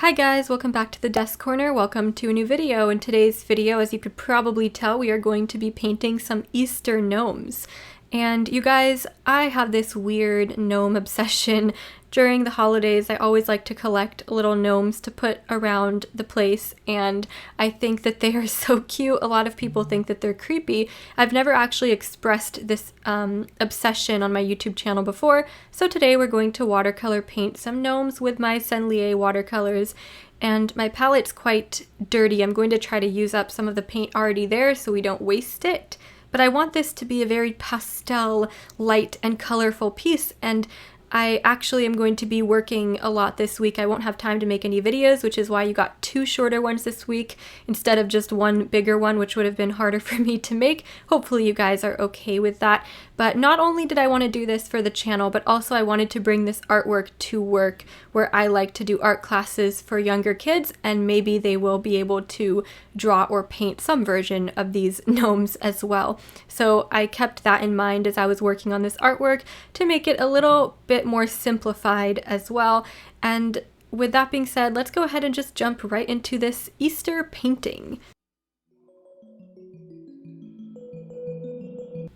Hi guys, welcome back to the Desk Corner. Welcome to a new video. In today's video, as you could probably tell, we are going to be painting some Easter gnomes. And you guys, I have this weird gnome obsession. During the holidays, I always like to collect little gnomes to put around the place, and I think that they are so cute. A lot of people think that they're creepy. I've never actually expressed this obsession on my YouTube channel before, so today we're going to watercolor paint some gnomes with my Sennelier watercolors. And my palette's quite dirty. I'm going to try to use up some of the paint already there so we don't waste it. But I want this to be a very pastel, light, and colorful piece, and I actually am going to be working a lot this week. I won't have time to make any videos, which is why you got two shorter ones this week instead of just one bigger one, which would have been harder for me to make. Hopefully you guys are okay with that. But not only did I want to do this for the channel, but also I wanted to bring this artwork to work where I like to do art classes for younger kids, and maybe they will be able to draw or paint some version of these gnomes as well. So I kept that in mind as I was working on this artwork to make it a little bit more simplified as well. And with that being said, let's go ahead and just jump right into this Easter painting.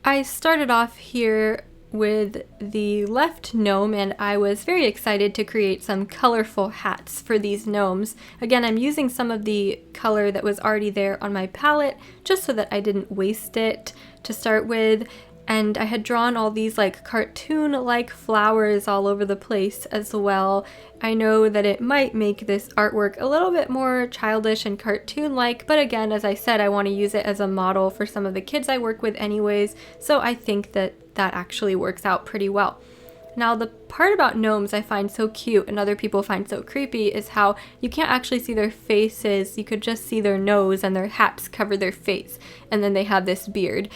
I started off here with the left gnome, and I was very excited to create some colorful hats for these gnomes. Again, I'm using some of the color that was already there on my palette just so that I didn't waste it to start with. And I had drawn all these like cartoon-like flowers all over the place as well. I know that it might make this artwork a little bit more childish and cartoon-like, but again, as I said, I want to use it as a model for some of the kids I work with anyways, so I think that that actually works out pretty well. Now, the part about gnomes I find so cute and other people find so creepy is how you can't actually see their faces. You could just see their nose, and their hats cover their face, and then they have this beard,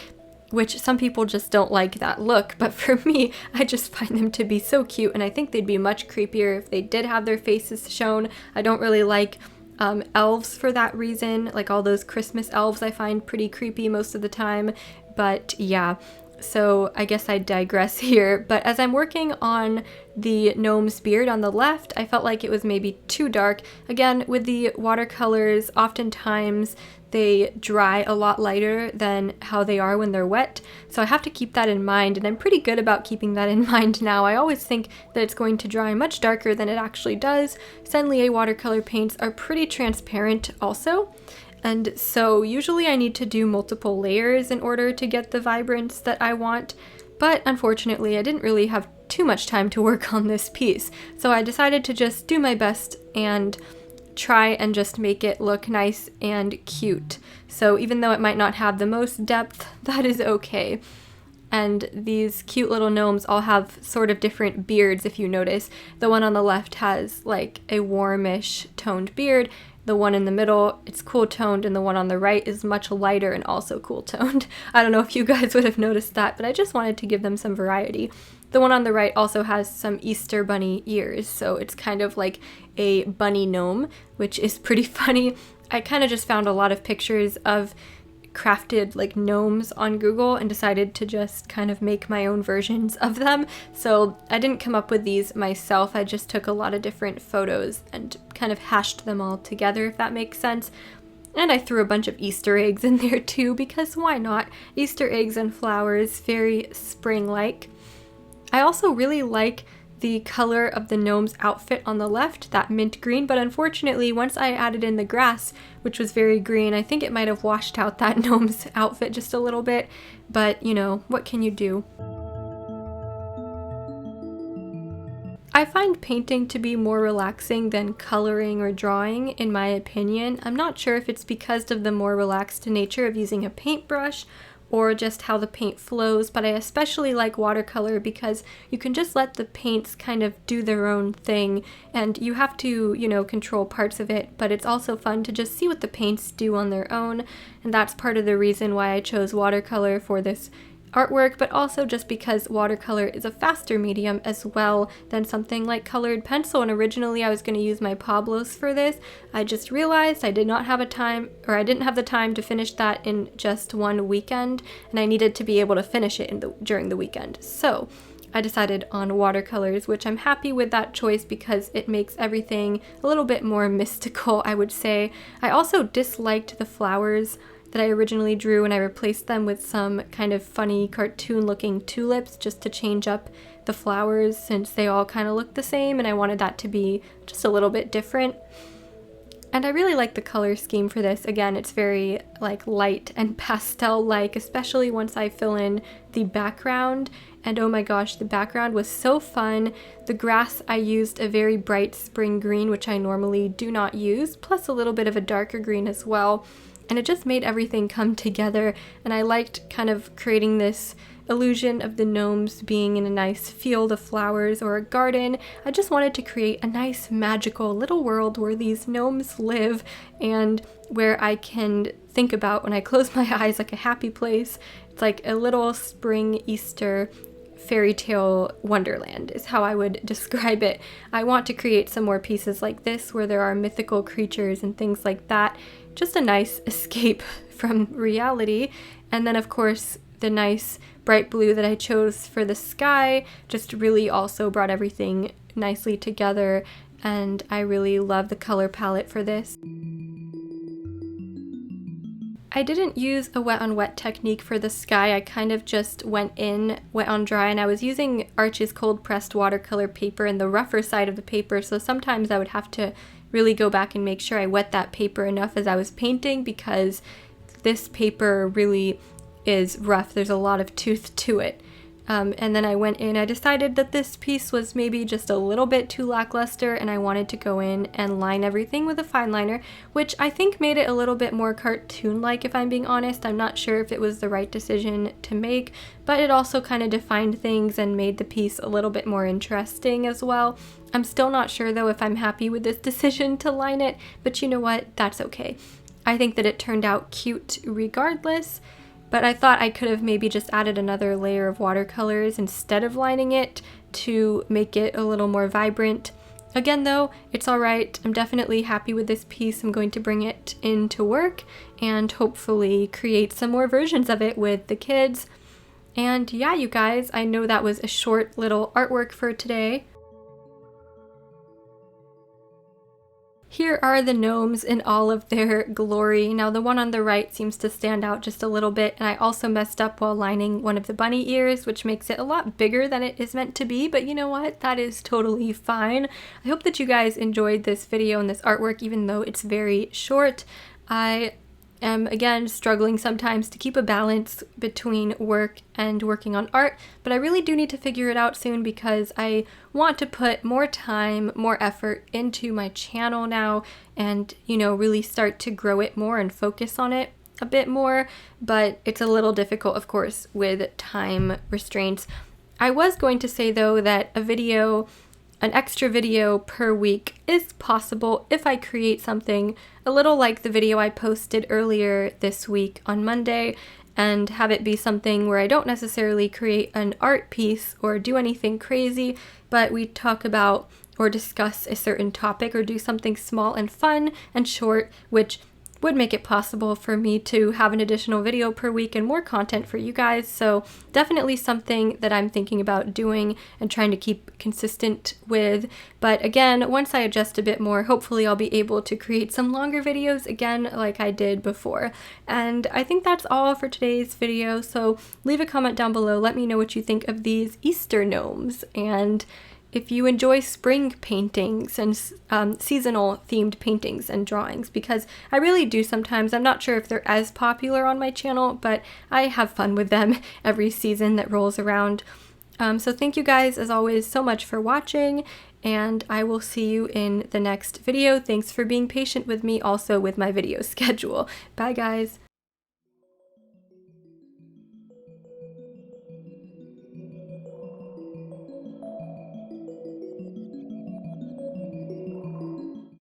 which some people just don't like that look, but for me, I just find them to be so cute, and I think they'd be much creepier if they did have their faces shown. I don't really like elves for that reason. Like all those Christmas elves I find pretty creepy most of the time, but yeah. So I guess I digress here, but as I'm working on the gnome's beard on the left, I felt like it was maybe too dark. Again, with the watercolors, oftentimes they dry a lot lighter than how they are when they're wet, so I have to keep that in mind, and I'm pretty good about keeping that in mind now. I always think that it's going to dry much darker than it actually does. Sennelier watercolor paints are pretty transparent also, and so usually I need to do multiple layers in order to get the vibrance that I want, but unfortunately I didn't really have too much time to work on this piece, so I decided to just do my best and try and just make it look nice and cute. So even though it might not have the most depth, that is okay. And these cute little gnomes all have sort of different beards, if you notice. The one on the left has like a warmish toned beard. The one in the middle, it's cool toned, and the one on the right is much lighter and also cool toned. I don't know if you guys would have noticed that, but I just wanted to give them some variety. The one on the right also has some Easter bunny ears, so it's kind of like a bunny gnome, which is pretty funny. I kind of just found a lot of pictures of crafted like gnomes on Google and decided to just kind of make my own versions of them. So I didn't come up with these myself. I just took a lot of different photos and kind of hashed them all together, if that makes sense. And I threw a bunch of Easter eggs in there too, because why not? Easter eggs and flowers, very spring-like. I also really like the color of the gnome's outfit on the left, that mint green, but unfortunately once I added in the grass, which was very green, I think it might have washed out that gnome's outfit just a little bit, but you know, what can you do? I find painting to be more relaxing than coloring or drawing, in my opinion. I'm not sure if it's because of the more relaxed nature of using a paintbrush or just how the paint flows, but I especially like watercolor because you can just let the paints kind of do their own thing, and you have to, you know, control parts of it, but it's also fun to just see what the paints do on their own, and that's part of the reason why I chose watercolor for this artwork, but also just because watercolor is a faster medium as well than something like colored pencil. And originally I was going to use my Pablos for this. I just realized I didn't have the time to finish that in just one weekend, and I needed to be able to finish it during the weekend. So I decided on watercolors, which I'm happy with that choice because it makes everything a little bit more mystical, I would say. I also disliked the flowers that I originally drew, and I replaced them with some kind of funny cartoon looking tulips just to change up the flowers since they all kind of look the same, and I wanted that to be just a little bit different. And I really like the color scheme for this. Again, it's very like light and pastel-like, especially once I fill in the background. And oh my gosh, the background was so fun. The grass, I used a very bright spring green, which I normally do not use, plus a little bit of a darker green as well. And it just made everything come together. And I liked kind of creating this illusion of the gnomes being in a nice field of flowers or a garden. I just wanted to create a nice magical little world where these gnomes live and where I can think about when I close my eyes, like a happy place. It's like a little spring Easter fairy tale wonderland is how I would describe it. I want to create some more pieces like this where there are mythical creatures and things like that. Just a nice escape from reality. And then of course the nice bright blue that I chose for the sky just really also brought everything nicely together, and I really love the color palette for this. I didn't use a wet on wet technique for the sky. I kind of just went in wet on dry, and I was using Arch's cold pressed watercolor paper and the rougher side of the paper, so sometimes I would have to really go back and make sure I wet that paper enough as I was painting because this paper really is rough. There's a lot of tooth to it. And then I went in, I decided that this piece was maybe just a little bit too lackluster, and I wanted to go in and line everything with a fine liner, which I think made it a little bit more cartoon-like, if I'm being honest. I'm not sure if it was the right decision to make, but it also kind of defined things and made the piece a little bit more interesting as well. I'm still not sure though if I'm happy with this decision to line it, but you know what? That's okay. I think that it turned out cute regardless. But I thought I could have maybe just added another layer of watercolors instead of lining it to make it a little more vibrant. Again though, it's alright. I'm definitely happy with this piece. I'm going to bring it into work and hopefully create some more versions of it with the kids. And yeah, you guys, I know that was a short little artwork for today. Here are the gnomes in all of their glory. Now the one on the right seems to stand out just a little bit, and I also messed up while lining one of the bunny ears, which makes it a lot bigger than it is meant to be, but you know what? That is totally fine. I hope that you guys enjoyed this video and this artwork, even though it's very short. I am again struggling sometimes to keep a balance between work and working on art, but I really do need to figure it out soon because I want to put more time, more effort into my channel now and, you know, really start to grow it more and focus on it a bit more, but it's a little difficult, of course, with time restraints. I was going to say though that an extra video per week is possible if I create something a little like the video I posted earlier this week on Monday, and have it be something where I don't necessarily create an art piece or do anything crazy, but we talk about or discuss a certain topic or do something small and fun and short, which would make it possible for me to have an additional video per week and more content for you guys. So definitely something that I'm thinking about doing and trying to keep consistent with. But again, once I adjust a bit more, hopefully I'll be able to create some longer videos again like I did before. And I think that's all for today's video. So leave a comment down below. Let me know what you think of these Easter gnomes, and if you enjoy spring paintings and seasonal themed paintings and drawings, because I really do sometimes. I'm not sure if they're as popular on my channel, but I have fun with them every season that rolls around. So thank you guys as always so much for watching, and I will see you in the next video. Thanks for being patient with me also with my video schedule. Bye guys.